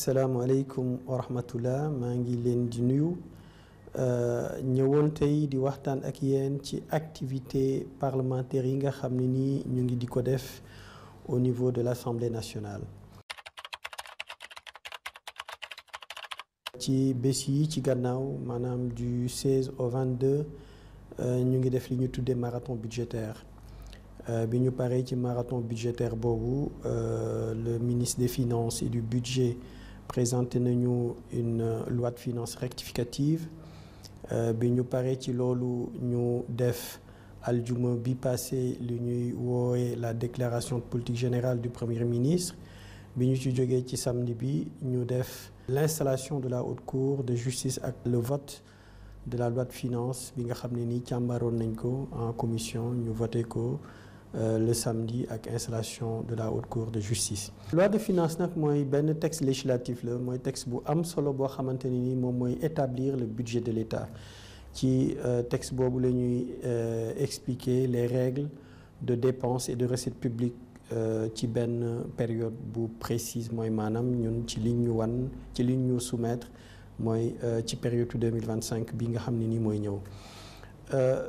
asalaamaaleykum wa rahmatullah maa ngi leen di nuyu ñëwoon tey di waxtaan ak yéen ci activité parlementaire yi nga xam ne nii ñu ngi di ko def au niveau de l'Assemblée nationale. ci bés yi ci gannaaw maanaam du 16 au 22 ñu ngi def li ñu tuddee marathon budgétaire bi ñu paree ci marathon budgétaire boobu le ministre des Finances et du Budget présenté nañu une loi de finances rectificative bi ñu paree ci loolu ñu def aljuma bi passé li ñuy woowe la déclaration de politique générale du premier ministre bi ñu ci jógee ci samedi bi ñu def l'installation de la haute cour de justice ak le vote de la loi de finances bi nga xam ne nii càmbaroon nañ ko en commission ñu voté ko le samedi ak installation de la haute cour de justice. loi de finances nag mooy benn texte législatif la mooy texte bu am solo boo xamante ne ni moom mooy établir le budget de l'État ci texte boobu la ñuy expliquer les règles de dépenses et de recettes publiques ci benn période bu précise mooy maanaam ñun ci liñ ñu wan ci liñ ñu soumettre mooy ci période 2025 bi nga xam ne ni mooy ñëw.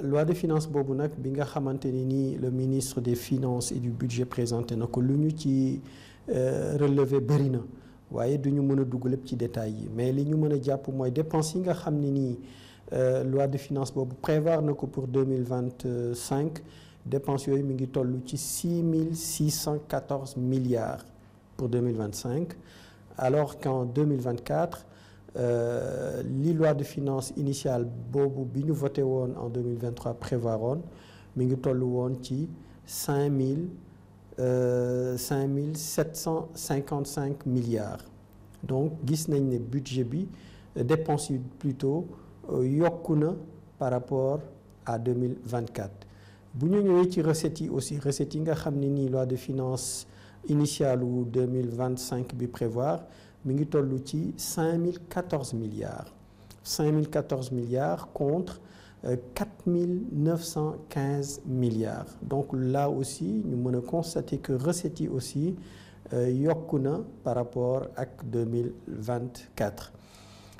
loi de finances boobu nag bi nga xamante ni nii le ministre des Finances et du Budget présenté na ko lu ñu ci relevé bëri na waaye du ñu mën a dugg lépp ci détails yi mais li ñu mën a jàpp mooy dépenses yi nga xam ne nii loi de finances boobu prévoir na ko pour 2025 dépenses yooyu mi ngi toll ci 6 614 milliards pour 2025 alors qu'en 2024 li loi de finances initiale boobu bi ñu voté woon en 2023 prévoiroon mi ngi toll woon ci 5 755 milliards donc gis nañ ne budget bi dépenses yi plutôt yokku na par rapport à 2024 bu ñu ñëwee ci recettes yi aussi recettes yi nga xam ne nii loi de finances initiale wu 2025 bi prévoir mi ngi toll ci 5014 milliards 5014 milliards contre 4915 milliards donc là aussi ñu mën a constater que recettes yi aussi yokku na par rapport ak 2024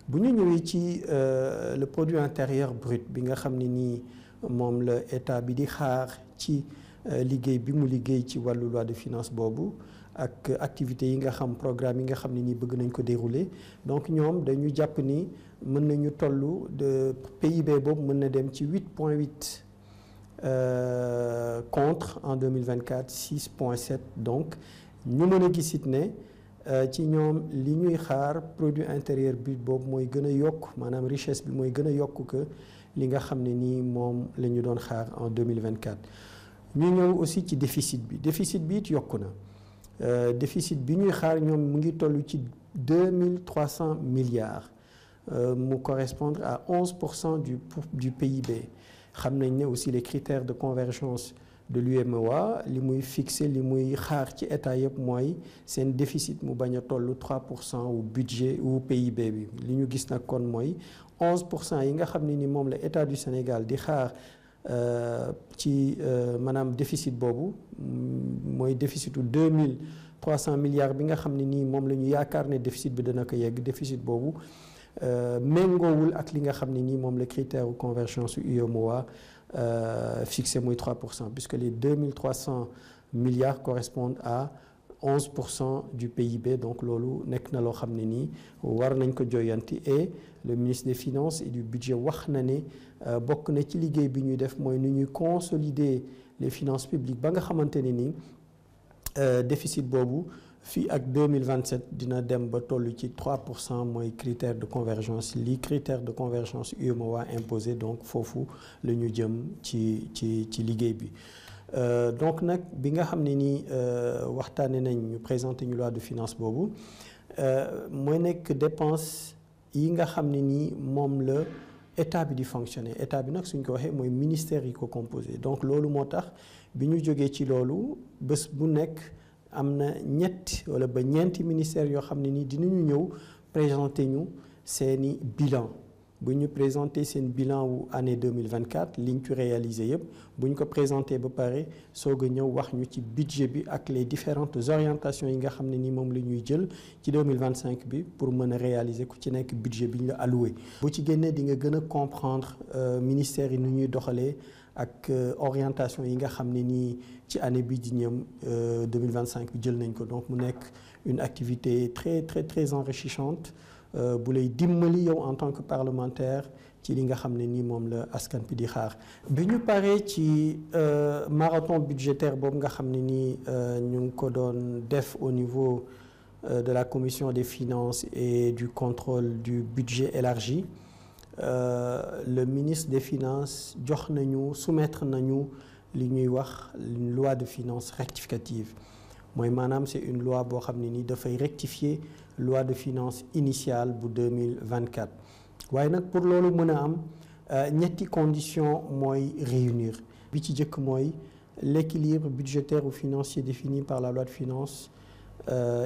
bu ñu ñëwee ci le produit intérieur brut bi nga xam ne nii moom la état bi di xaar ci liggéey bi mu liggéey ci wàllu loi de finances boobu ak activités yi nga xam programme yi nga xam ne nii bëgg nañ ko dérouler donc ñoom dañu jàpp ni mën nañu toll de PIB boobu mën na dem ci 8,8 contre en 2024 6,7 donc ñu mën a gisit ne ci ñoom li ñuy xaar produit intérieur brut boobu mooy gën a yokk maanaam richesse bi mooy gën a yokk que li nga xam ne nii moom la ñu doon xaar en 2024 ñu ñëw aussi ci déficit bi it yokku na déficit bi ñuy xaar ñoom mu ngi toll ci 2300 milliards mu correspondre à 11% du PIB xam nañ ne aussi les critères de convergence de l'UEMOA li muy fixé li muy xaar ci état yëpp mooy seen déficit mu bañ a toll 3% wu budget wu PIB bi li ñu gis nag kon mooy 11% yi nga xam ne ni moom la état du Sénégal di xaar ci maanaam déficit boobu mooy déficitu 2300 milliards bi nga xam ne nii moom la ñu yaakaar ne déficit bi dana ko yegg déficit boobu méngoowul ak li nga xam ne nii moom la critère de convergence UEMOA fixé muy 3% puisque les 2300 milliards correspondent à 11% du PIB donc loolu nekk na loo xam ne nii war nañ ko joyanti et le ministre des Finances et du Budget wax na ne bokk na ci liggéey bi ñuy def mooy nu ñuy consolider les finances publiques ba nga xamante ne nii déficit boobu fii ak 2027 dina dem ba toll ci 3% mooy critère de convergence li critère de convergence UEMOA imposé donc foofu la ñu jëm ci liggéey bi donc nag bi nga xam ne nii waxtaane nañ ñu présenté ñu loi de finance boobu mooy nekk dépense yi nga xam ne nii moom la état bi di fonctionner état bi nag suñ ko waxee mooy ministère yi ko composé donc loolu moo tax bi ñu jógee ci loolu bés bu nekk am na ñetti wala ba ñeenti ministères yoo xam ne nii dinañu ñëw présenter ñu seeni bilan bu ñu présenté seen bilan wu année 2024 liñ ci réalisé yëpp bu ñu ko présenté ba pare soog a ñëw wax ñu ci budget bi ak les différentes orientations yi nga xam ne ni moom la ñuy jël ci 2025 bi pour mën a réaliser ku ci nekk budget bi ñu la alloué. bu ci génnee di nga gën a comprendre ministère yi nu ñuy doxalee ak orientation yi nga xam ne nii ci année bi di ñëm 2025 bi jël nañ ko. Donc mu nekk une activité très enrichissante bu lay dimbali yow en tant que parlementaire ci li nga xam ne nii moom la askan bi di xaar. bi ñu paree ci marathon budgétaire boobu nga xam ne nii ñu ngi ko doon def au niveau de la commission des finances et du contrôle du budget élargi, le ministre des finances soumettre nañu li ñuy wax une loi de finances rectificative. mooy maanaam c'est une loi boo xam ne ni dafay rectifier loi de finances initiale bu 2024 waaye nag pour loolu mën a am ñetti conditions mooy réunir. bi ci jëkk mooy l'équilibre budgétaire ou financier défini par la loi de finances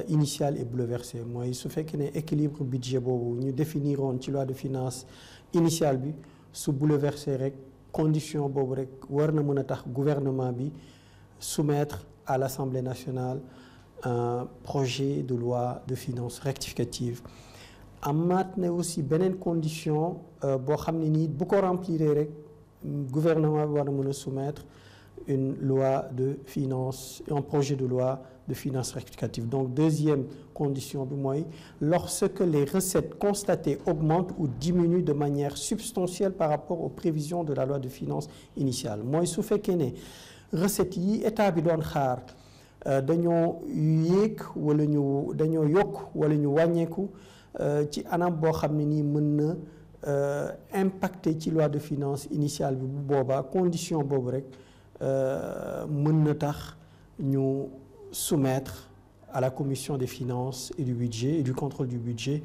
initiale est bouleversé. mooy su fekkee ne équilibre budget boobu ñu définiroon ci loi de finances initiale bi su bouleversé rek condition boobu rek war na mën a tax gouvernement bi soumettre à l'Assemblée nationale un projet de loi de finances rectificative. amaat na aussi beneen condition boo xam ne nii bu ko remplir rek gouvernement bi war na mën a soumettre une loi de finances, un projet de loi de finances rectificative. Donc deuxième condition bi mooy lorsque les recettes constatées augmentent ou diminuent de manière substantielle par rapport aux prévisions de la loi de finances initiale. mooy su fekkee ne recettes yi état bi doon xaar dañoo yéeg wala ñu dañoo yokk wala ñu wàññeeku ci anam boo xam ne nii mën na impacter ci loi de finances initiale bi bu boobaa condition boobu rek mën na tax ñu soumettre à la commission des finances et du budget et du contrôle du budget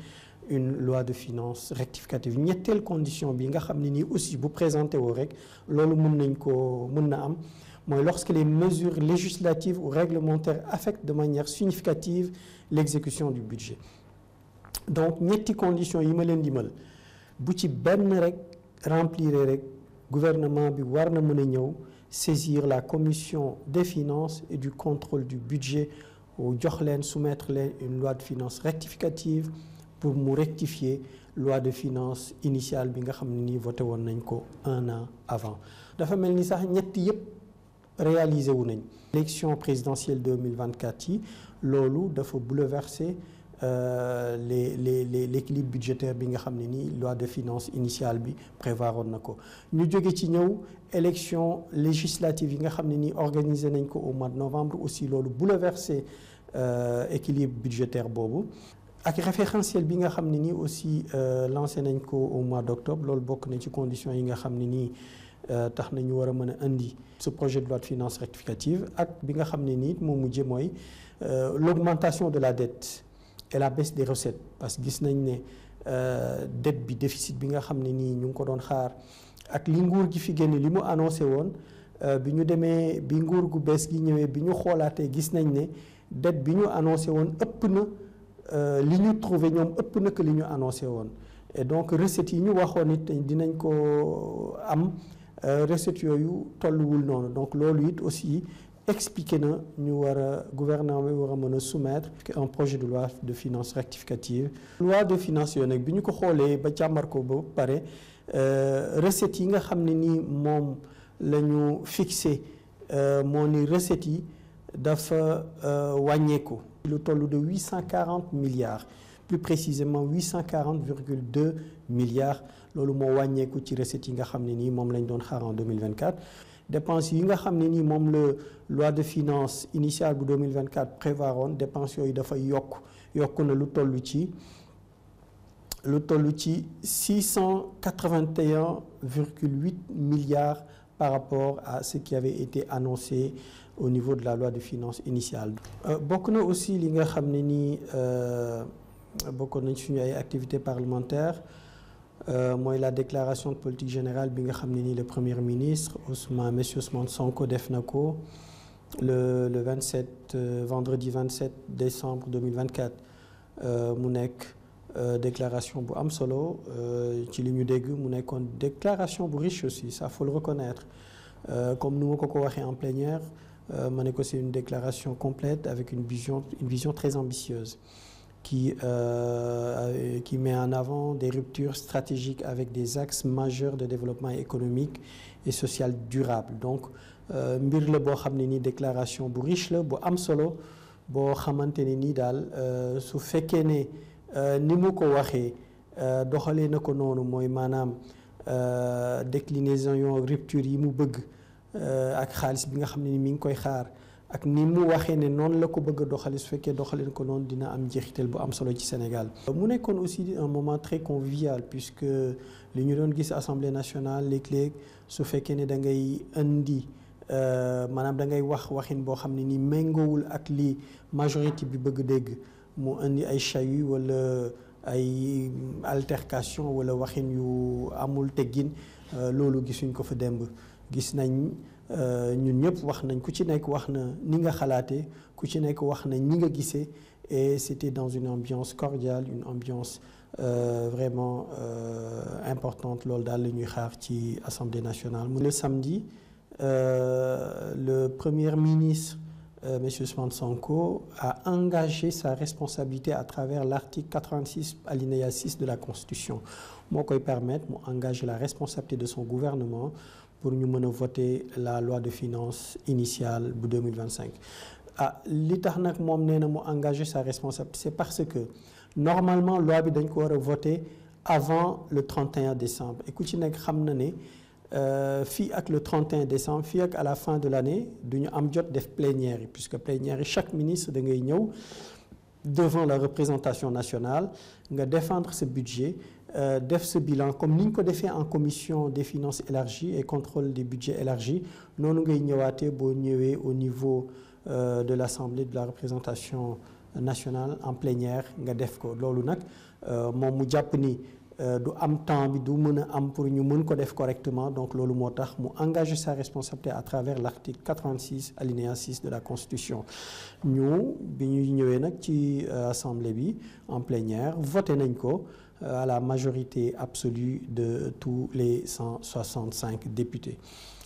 une loi de finances rectificative. ñetteel condition bi nga xam ne nii aussi bu présenté woo rek loolu mën na am mooy lorsque les mesures législatives ou réglementaires affectent de manière significative l'exécution du budget. Donc ñetti conditions yi ma leen dimal bu ci benn rek remplir rek gouvernement bi war na mën a ñëw saisir la commission des finances et du contrôle du budget ou jox leen soumettre leen une loi de finances rectificative pour mu rectifier loi de finances initiale bi nga xam ne nii voté woon nañ ko un an avant. dafa mel ni sax ñetti yëpp réalisé wu nañ. élection présidentielle 2024 yi loolu dafa bouleverser l'équilibre budgétaire bi nga xam ne nii loi de finances initiale bi prévoiroon na ko. ñu jóge ci ñëw élection législative yi nga xam ne nii organisé nañ ko au mois de novembre aussi loolu bouleversé équilibre budgétaire boobu. ak référentiel bi nga xam ne nii aussi lancé nañ ko au mois d'octobre loolu bokk na ci conditions yi nga xam ne nii tax na ñu war a mën a indi ce projet de loi de finances rectificative. ak bi nga xam ne nii moo mujjee mooy l'augmentation de la dette et la baisse des recettes parce que gis nañ ne dette bi déficit bi nga xam ne nii ñu ngi ko doon xaar ak li nguur gi fi génn li mu annoncé woon bi ñu demee bi nguur gu bees gi ñëwee bi ñu xoolaatee gis nañ ne dette bi ñu annoncé woon ëpp na li ñu trouvé ñoom ëpp na que li ñu annoncé woon. et donc recettes yi ñu waxoon it dinañ ko am recettes yooyu tolluwul noonu donc loolu it aussi expliqué na ñu war a gouvernement bi war a mën a soumettre un projet de loi de finances rectificative. loi de finances yooyu nag bi ñu ko xoolee ba càmbar ko ba pare recettes yi nga xam ne nii moom la ñu fixé moo ni recettes yi dafa wàññeeku. lu toll de 840 milliards plus précisément 840,2 milliards loolu moo wàññeeku ci recettes yi nga xam ne nii moom lañ doon xaar en 2024. dépenses yi nga xam ne nii moom la loi de finances initiale bu 2024 prévoiroon dépenses yooyu dafa yokk na lu toll ci 681,8 milliards par rapport à ce qui avait été annoncé au niveau de la loi de finances initiale. bokk na aussi li nga xam ne nii bokkoon nañ suñu ay activités parlementaires mooy la déclaration de politique générale bi nga xam ne nii le premier ministre monsieur Ousmane Sonko def na ko le 27 vendredi 27 décembre 2024 mu nekk déclaration bu am solo ci li ñu dégg mu nekkoon déclaration bu riche aussi ça faut le reconnaître comme nu ma ko waxee en plénière ma ne ko c'est une déclaration complète avec une vision très ambitieuse qui met en avant des ruptures stratégiques avec des axes majeurs de développement économique et social durable donc mbir la boo xam ne ni déclaration bu riche la bu am solo boo xamante ne nii daal su fekkee ne ni mu ko waxee doxalee na ko noonu mooy maanaam déclinaison rupture yi mu bëgg ak xaalis bi nga xam ne ni mi ngi koy xaar ak ni mu waxee ne noonu la ko bëgg a doxali su fekkee doxalee na ko noonu dina am njeexital bu am solo ci Sénégal. mu nekkoon aussi un moment très convivial puisque li ñu doon gis Assemblée nationale léeg-léeg su fekkee ne da ngay indi maanaam da ngay waxin boo xam ne ni méngoowul ak li majorité bi bëgg dégg mu indi ay chahut wala ay altercation wala waxin yu amul teggin loolu gisuñ ko fa démb gis nañ ñun ñëpp wax nañ ku ci nekk wax na ni nga xalaatee ku ci nekk wax na ñi nga gisee et c'était dans une ambiance cordiale une ambiance vraiment importante loolu daal la ñuy xaar ci Assemblée nationale. Le samedi le Premier ministre M. Ousmane Sonko a engagé sa responsabilité à travers l'article 86 alinéa 6 de la Constitution moo koy permettre mu engager la responsabilité de son gouvernement pour ñu mën a voter la loi de finances initiale bu 2025 li tax nag moom nee na mu engager sa responsabilité c'est parce que normalement loi bi dañ ko war a voter avant le 31 décembre et ku ci nekk xam na ne fii ak le 31 décembre fii ak à la fin de l'année du ñu am jot def plénière yi puisque plénière yi chaque ministre da ngay ñëw devant la représentation nationale nga défendre ce budget def ce bilan comme ni ñu ko defee en commission des finances élargies et contrôle des budgets élargis noonu ngay ñëwaatee boo ñëwee au niveau de l'Assemblée de la représentation nationale en plénière nga def ko loolu nag moom mu jàpp ni du am temps bi du mën a am pour ñu mën ko def correctement donc loolu moo tax mu engage sa responsabilité à travers l'article 86 alinéa 6 de la Constitution ñu bi ñuy ñëwee nag ci assemblée bi en plénière voté nañ ko à la majorité absolue de tous les 165 députés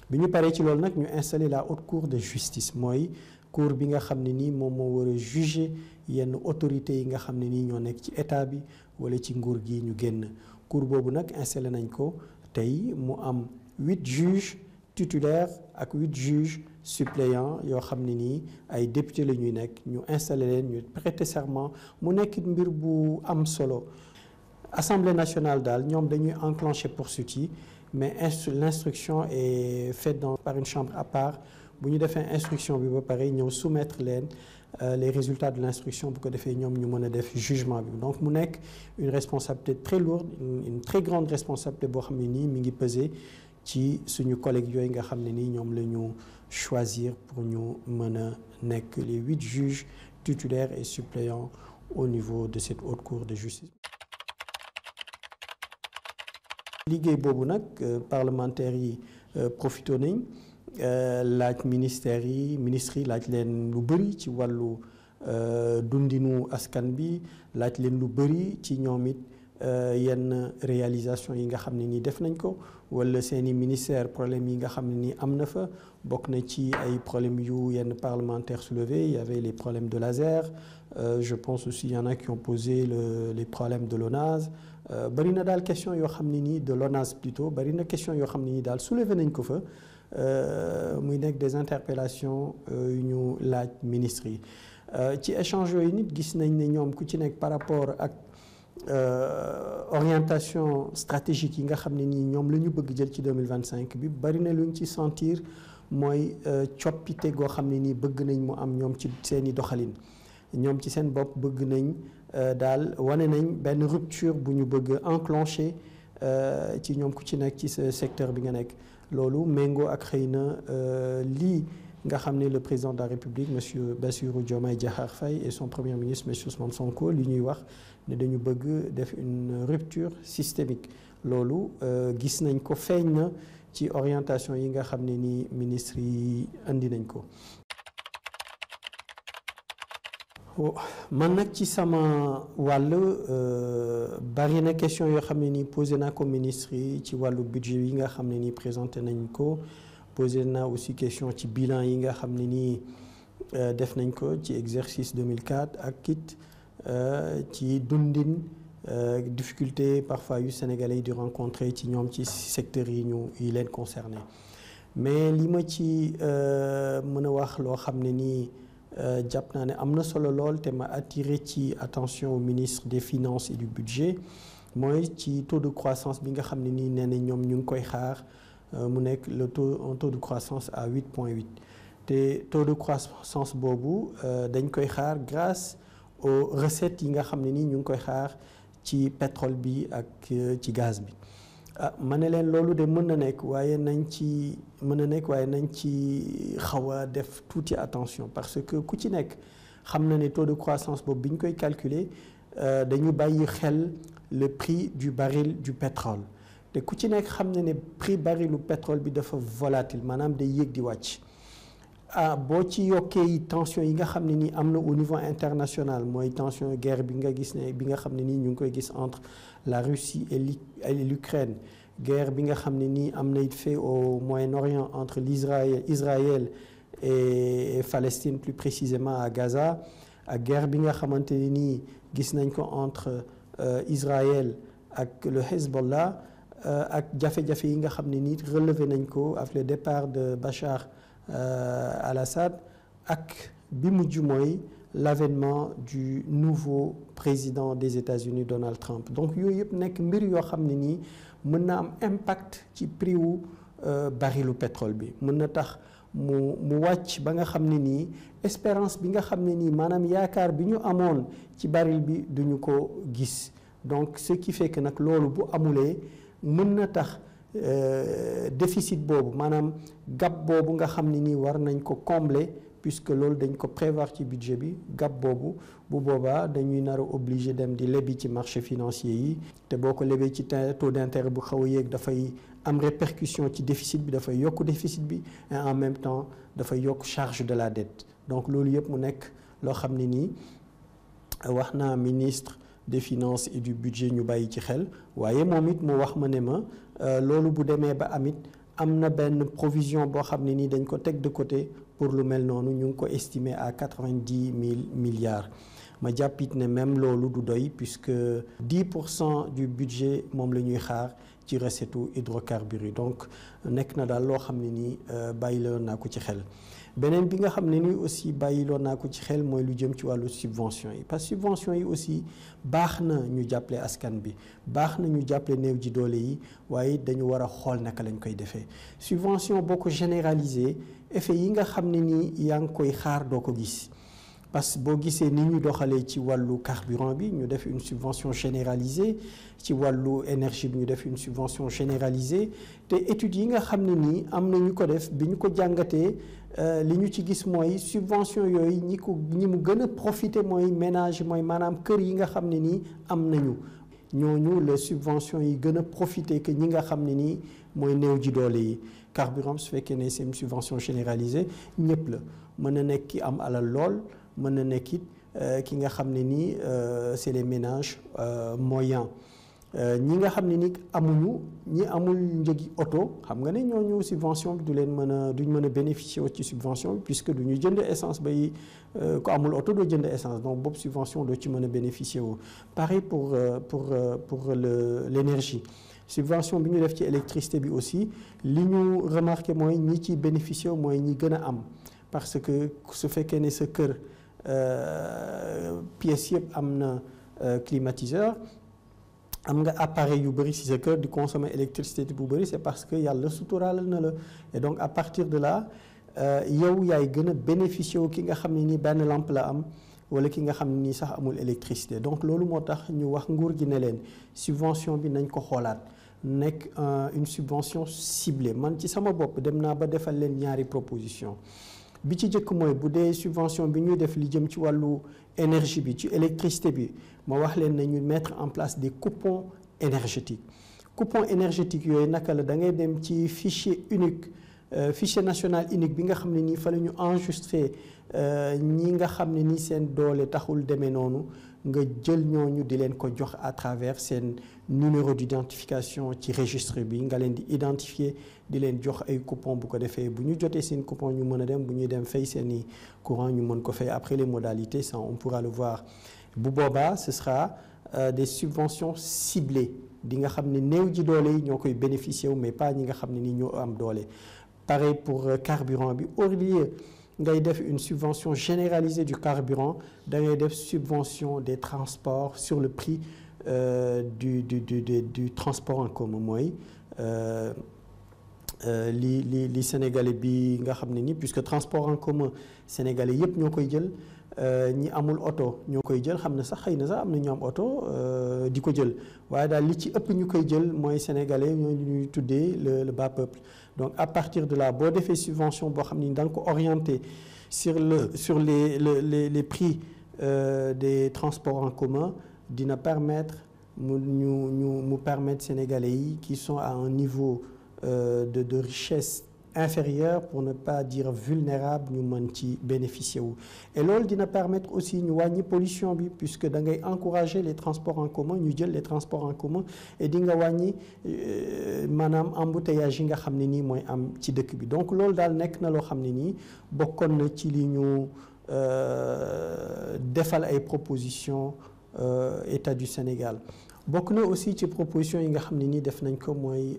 bi ñu paree ci loolu nag ñu installé la haute cour de justice mooy cour bi nga xam ne nii moom moo war a juger yenn autorités yi nga xam ne nii ñoo nekk ci état bi wala ci nguur gi ñu génn cour boobu nag installé nañ ko tey mu am 8 juges titulaires ak 8 juges suppléants yoo xam ne nii ay députés la ñuy nekk ñu installé leen ñu prêter serment mu nekk mbir bu am solo Assemblée nationale daal ñoom dañuy enclencher poursuite yi mais l'instruction est faite par une chambre à part bu ñu defee instruction bi ba pare ñëw soumettre leen les résultats de l'instruction bu ko defee ñoom ñu mën a def jugement bi donc mu nekk une responsabilité très lourde une très grande responsabilité boo xam ne nii mi ngi peser ci suñu collègues yooyu nga xam ne nii ñoom la ñu choisir pour ñu mën a nekk les 8 juges titulaires et suppléants au niveau de cette haute cour de justice. liggéey boobu nag parlementaires yi profité nañ laaj ministères yi ministres yi laaj leen lu bëri ci wàllu dundinu askan bi laaj leen lu bëri ci ñoom it yenn réalisation yi nga xam ne nii def nañ ko wala seeni ministère problème yi nga xam ne nii am na fa bokk na ci ay problèmes yu yenn parlementaires soulevés il y avait les problèmes de l'ASER je pense aussi il y en a qui ont posé les problèmes de l'ONAS bari na daal question yoo xam ne nii de l'ONAS plutôt bari na question yoo xam ne nii daal soulevé nañ ko fa muy nekk des interpellations yu ñu laaj ministres yi ci échange yooyu nit gis nañ ne ñoom ku ci nekk par rapport ak orientation stratégique yi nga xam ne nii ñoom la ñu bëgg jël ci 2025 bi bari na lu ñu ci sentir mooy coppite goo xam ne nii bëgg nañ mu am ñoom ci seeni doxalin ñoom ci seen bopp bëgg nañ daal wane nañ benn rupture bu ñu bëgg enclencher ci ñoom ku ci nekk ci sa secteur bi nga nekk loolu méngoo ak xëy na lii nga xam ne le président de la République monsieur Bassirou Diomaye Diakhar Faye et son premier ministre monsieur Ousmane Sonko li ñuy wax ne dañu bëgg def une rupture systémique loolu gis nañ ko feeñ na ci orientation yi nga xam ne ni ministres yi indi nañ ko. man nag ci sama wàll bari na question yoo xam ne nii posé naa ko ministre yi ci wàllu budget yi nga xam ne nii présenté nañ ko posé naa aussi question ci bilan yi nga xam ne nii def nañ ko ci exercice 2004 ak it ci dundin difficulté parfois yu sénégalais yi di rencontrer ci ñoom ci secteurs yi leen concerné mais li ma ci mën a wax loo xam ne nii jàpp naa ne am na solo lool te ma attiré ci attention au ministre des finances et du budget mooy ci taux de croissance bi nga xam ne nii nee na ñoom ñu ngi koy xaar mu nekk un taux de croissance à 8,8 te taux de croissance boobu dañ koy xaar grâce aux recettes yi nga xam ne nii ñu ngi koy xaar ci pétrole bi ak ci gaz bi ma ne leen loolu de mën na nekk waaye nañ ci xaw a def tuuti attention parce que ku ci nekk xam na ne taux de croissance boobu bi ñu koy calculer dañu bàyyi xel le prix du baril du pétrole te ku ci nekk xam na ne prix barilu pétrole bi dafa volatile maanaam day yéeg di wàcc boo ci yokkee tension yi nga xam ne nii am na au niveau international mooy tension guerre bi nga gis ne bi nga xam ne nii ñu ngi koy gis entre la Russie et l'Ukraine guerre bi nga xam ne nii am na it fait au Moyen-Orient entre Israël et Palestine plus précisément à Gaza ak guerre bi nga xamante ne nii gis nañ ko entre Israël ak le Hezbollah ak jafe-jafe yi nga xam ne nii relevé nañ ko avec le départ de Bachar al-Assad ak bi mujj mooy l'avènement du nouveau président des États-Unis Donald Trump donc yooyu yëpp nekk mbir yoo xam ne nii mën na am impact ci prix wu barilu pétrole bi mën na tax mu wàcc ba nga xam ne nii espérance bi nga xam ne nii maanaam yaakaar bi ñu amoon ci baril bi duñu ko gis donc ce qui fait que nag loolu bu amulee mën na tax déficit boobu maanaam gap boobu nga xam ne nii war nañ ko combler puisque loolu dañ ko prévoir ci budget bi gap boobu bu boobaa dañuy nar a obligé dem di lebi ci marché financier yi te boo ko lebee ci taux d'intérêt bu xaw a yéeg dafay am répercussion ci déficit bi dafay yokk déficit bi et en même temps dafay yokk charge de la dette donc loolu yëpp mu nekk loo xam ne nii wax naa ministre des finances et du budget ñu bàyyi ci xel waaye moom it mu wax ma ne ma loolu bu demee ba amit am na benn provision boo xam ne nii dañ ko teg de côté pour lu mel noonu ñu ngi ko estimé à 90 000 milliards ma jàppit ne même loolu du doy puisque 10% du budget moom la ñuy xaar ci recette hydrocarbures yi donc nekk na daal loo xam ne nii bàyyiloon naa ko ci xel beneen bi nga xam ne nii aussi bàyyiloon naa ko ci xel mooy lu jëm ci wàllu subvention yi parce que subvention yi aussi baax na ñu jàppale askan bi baax na ñu jàppale néew ji doole yi waaye dañu war a xool naka lañ koy defee subvention boo ko généraliser effet yi nga xam ne nii yaa ngi koy xaar doo ko gis parce que boo gisee ni ñu doxalee ci wàllu carburant bi ñu def une subvention généralisée ci wàllu énergie bi ñu def une subvention généralisée te études yi nga xam ne nii am na ñu ko def bi ñu ko jàngatee li ñu ci gis mooy subvention yooyu ñi mu gën a profité mooy ménage mooy maanaam kër yi nga xam ne nii am nañu ñooñu les subventions yi gën a profité que ñi nga xam ne nii mooy néew ji doole yi carburant su fekkee ne c'est une subvention généralisée ñëpp la mën na nekk ki am alal lool mën na nekk it ki nga xam ne nii c'est les ménages moyens ñi nga xam ne ni ñi amul njëgi oto xam nga ne ñooñu subvention bi duñ mën a bénéficier ci subvention bi puisque du ñu jënd essence bay ku amul oto doo jënd essence donc boobu subvention doo ci mën a bénéficier wu pareil pour l'énergie subvention bi ñu def ci électricité bi aussi li ñu remarqué mooy ñi ci bénéficier wu mooy ñi gën a am parce que su fekkee ne sa kër pièces yëpp am na climatiseur am nga appareil yu bëri ci sa kër di consommer électricité bu bëri c'est parce que yàlla suturaal na la et donc à partir de là yow yaay gën a bénéficier wu ki nga xam ne nii benn lampe la am wala ki nga xam ne nii sax amul électricité donc loolu moo tax ñu wax nguur gi ne leen subvention bi nañ ko xoolaat nekk une subvention ciblée man ci sama bopp dem naa ba defal leen ñaari proposition bi ci jëkk mooy bu dee subvention bi ñuy def li jëm ci wàllu énergie bi ci électricité bi ma wax leen nañu mettre en place des coupons énergétiques coupons énergétiques yooyu naka la da ngay dem ci fichier unique fichier national unique bi nga xam ne nii fa la ñu enregistré ñi nga xam ne nii seen doole taxul demee noonu nga jël ñooñu di leen ko jox à travers seen numéro d'identification ci registre bi nga leen di identifier di leen jox ay coupons bu ko defee bu ñu jotee seen coupon ñu mën a dem bu ñuy dem fay seeni courant ñu mën ko fay. Après les modalités ça on pourra le voir. Bu boobaa ce sera des subventions ciblées di nga xam ne néew ji doole yi ñoo koy bénéficier wu mais pas ñi nga xam ne ni ñoo am doole. Pareil pour carburant bi, au lieu ngay def une subvention généralisée du carburant da ngay def subvention des transports sur le prix du transport en commun mooy li sénégalais bi nga xam ne ni puisque transport en commun sénégalais yëpp ñoo koy jël ñi amul oto ñoo koy jël xam na sax xëy na sax am na ñu am oto di ko jël waaye daal li ci ëpp ñu koy jël mooy sénégalais ñoo ñuy tuddee le bas peuple. Donc à partir de là boo defee subvention boo xam ni da nga ko orienté sur les prix des transports en commun dina permettre mu permettre sénégalais yi qui sont à un niveau de richesse inférieur pour ne pas dire vulnérable ñu mën ci bénéficier wu. Et loolu dina permettre aussi ñu wàññi pollution bi puisque da ngay encourager les transports en commun ñu jël les transports en commun et di nga wàññi maanaam embouteillage yi nga xam ne nii mooy am ci dëkk bi. Donc loolu daal nekk na loo xam ne nii bokkoon na ci li ñu defal ay propositions État du Sénégal. Bokk na aussi ci propositions yi nga xam ne nii def nañ ko mooy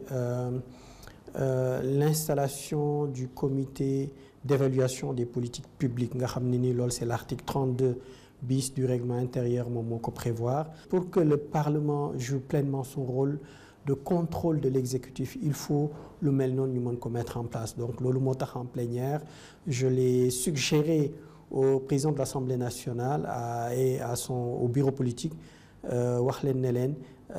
l'installation du comité d'évaluation des politiques publiques nga xam ne ni loolu c'est l'article 32 bis du règlement intérieur moom moo ko prévoir. Pour que le Parlement joue pleinement son rôle de contrôle de l'exécutif il faut lu mel noonu ñu mën ko mettre en place. Donc loolu moo tax en plénière je l'ai suggéré au président de l'Assemblée nationale et au bureau politique wax leen ne leen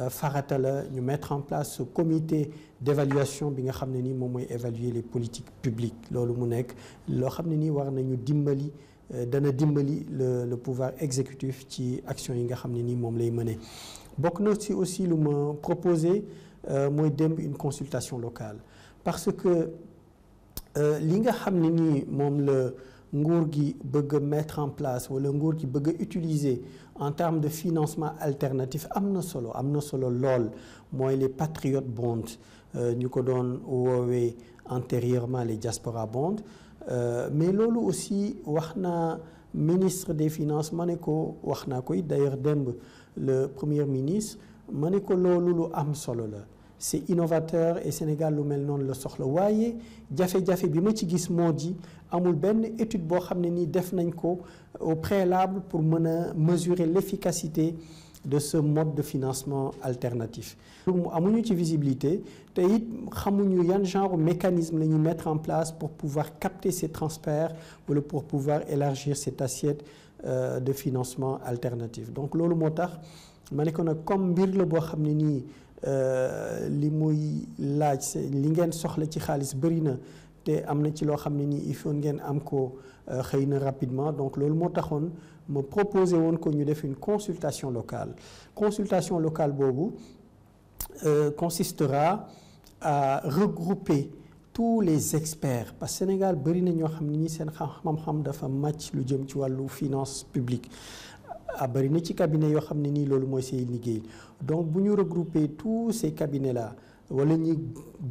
farata la ñu mettre en place ce comité d'évaluation bi nga xam ne nii moom mooy évaluer les politiques publiques. Loolu mu nekk loo xam ne nii war nañu dimbali dana dimbali le pouvoir exécutif ci action yi nga xam ne nii moom lay mener. Bokk na ci aussi lu ma proposé mooy démb une consultation locale parce que li nga xam ne nii moom la nguur gi bëgg a mettre en place wala nguur gi bëgg a utiliser en termes de financement alternatif am na solo lool mooy les patriotes bonds ñu ko doon woowee antérieurement les diaspora bonds mais loolu aussi wax naa ministre des finances ma ne ko wax naa ko it d'ailleurs démb le premier ministre ma ne ko loolu lu am solo la. C'est innovateur et Sénégal lu mel noonu la soxla waaye jafe-jafe bi ma ci gis moo di amul benn étude boo xam ne nii def nañ ko au préalable pour mën a mesurer l'efficacité de ce mode de financement alternatif. Amuñu ci visibilité te it xamuñu yan genre mécanisme la ñuy mettre en place pour pouvoir capter ces transferts wala pour pouvoir élargir cette assiette de financement alternatif. Donc loolu moo tax ma ne ko nag comme mbir la boo xam ne nii li muy laaj li ngeen soxla ci xaalis bëri na te am na ci loo xam ne nii il faut ngeen am ko xëy na rapidement. Donc loolu moo taxoon ma proposé woon ko ñu def une consultation locale. Consultation locale boobu consistera à regrouper tous les experts parce que Sénégal bëri na ñoo xam ne nii seen xam-xam dafa màcc lu jëm ci wàllu finance publique. Bari na ci cabinet yoo xam ne nii loolu mooy seen liggéey. Donc bu ñu regrouper tous ces cabinets là wala ñi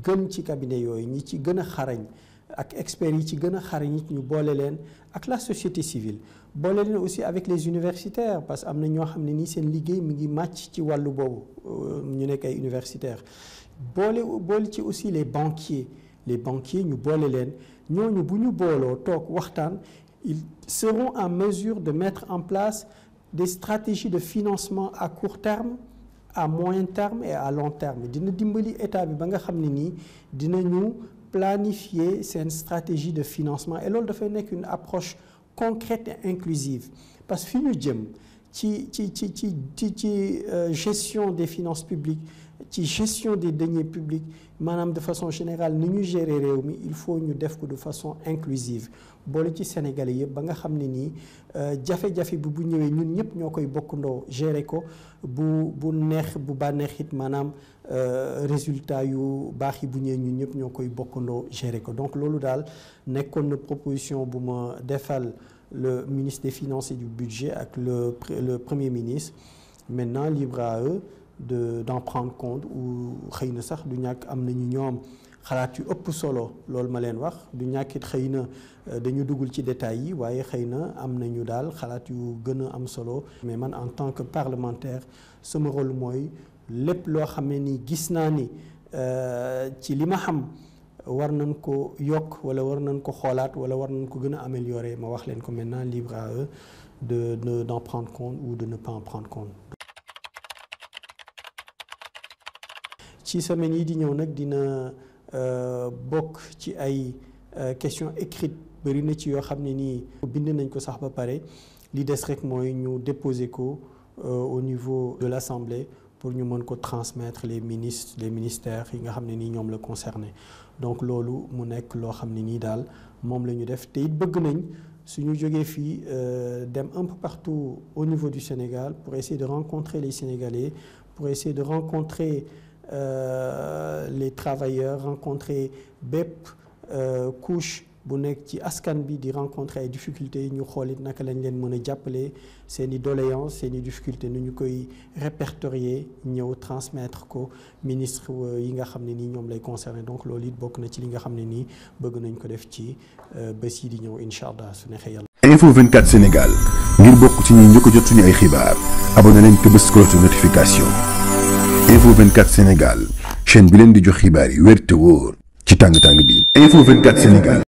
gën ci cabinet yooyu ñi ci gën a xarañ ak experts yi ci gën a xarañ it ñu boole leen ak la société civile boole leen aussi avec les universitaires parce que am na ñoo xam ne nii seen liggéey mi ngi màcc ci wàllu boobu ñu nekk ay universitaires boole ci aussi les banquiers ñu boole leen ñooñu bu ñu booloo toog waxtaan ils seront en mesure de mettre en place des stratégies de financement à court terme à moyen terme et à long terme dina dimbali état bi ba nga xam ne nii dinañu planifier seen stratégie de financement et loolu dafay nekk une approche concrète et inclusive parce que fi ñu jëm gestion des finances publiques ci gestion des deniers publics maanaam de façon générale ni ñu gérer réew mi il faut ñu def ko de façon inclusive boole ci Sénégalais yëpp ba nga xam ne nii jafe-jafe bi bu ñëwee ñun ñëpp ñoo koy bokkandoo gérer ko bu neex bu bànneex it maanaam résultat yu baax yi bu ñëwee ñun ñëpp ñoo koy bokkandoo gérer ko donc loolu daal nekkoon na proposition bu ma defal le ministre des Finances et du Budget ak le Premier ministre. Maintenant libre à eux d'en prendre compte ou xëy na sax du ñàkk am nañu ñoom xalaat yu ëpp solo loolu ma leen wax du ñàkkit xëy na dañu duggul ci détails yi waaye xëy na am nañu daal xalaat yu gën a am solo. Mais man en tant que parlementaire sama rôle mooy lépp loo xam ne ni gis naa ni ci li ma xam war nañ ko yokk wala war nañ ko xoolaat wala war nañ ko gën a améliorer ma wax leen ko. Maintenant libre à eux d'en prendre compte ou de ne pas en prendre compte. ci semaine yi di ñëw nag dina bokk ci ay questions écrites bëri na ci yoo xam ne nii bind nañ ko sax ba pare li des rek mooy ñu déposer ko au niveau de l'Assemblée pour ñu mën ko transmettre les ministères yi nga xam ne nii ñoom la concerné. Donc loolu mu nekk loo xam ne nii daal moom la ñu def te it bëgg nañ suñu jógee fii dem un peu partout au niveau du Sénégal pour essayer de rencontrer les Sénégalais, pour essayer de rencontrer les travailleurs, rencontrer bépp couche bu nekk ci askan bi di rencontrer ay difficultés ñu xool it naka lañ leen mën a jàppale seen i doléances seen i difficultés nu ñu koy répertorier ñëw transmettre ko ministre yi nga xam ne nii ñoom lay concerner. Donc loolu it bokk na ci li nga xam ne nii bëgg nañ ko def ci bés yi di ñëw incha allah su neexee yàlla. Info 24 Sénégal ngir bokk ci ñi njëkk a jot suñu ay xibaar abonné leen te bës cloche de notification. Info 24 Sénégal chaîne bi leen di jox xibaar yi wér te wóor ci tàng-tàng bi. Info 24 Sénégal.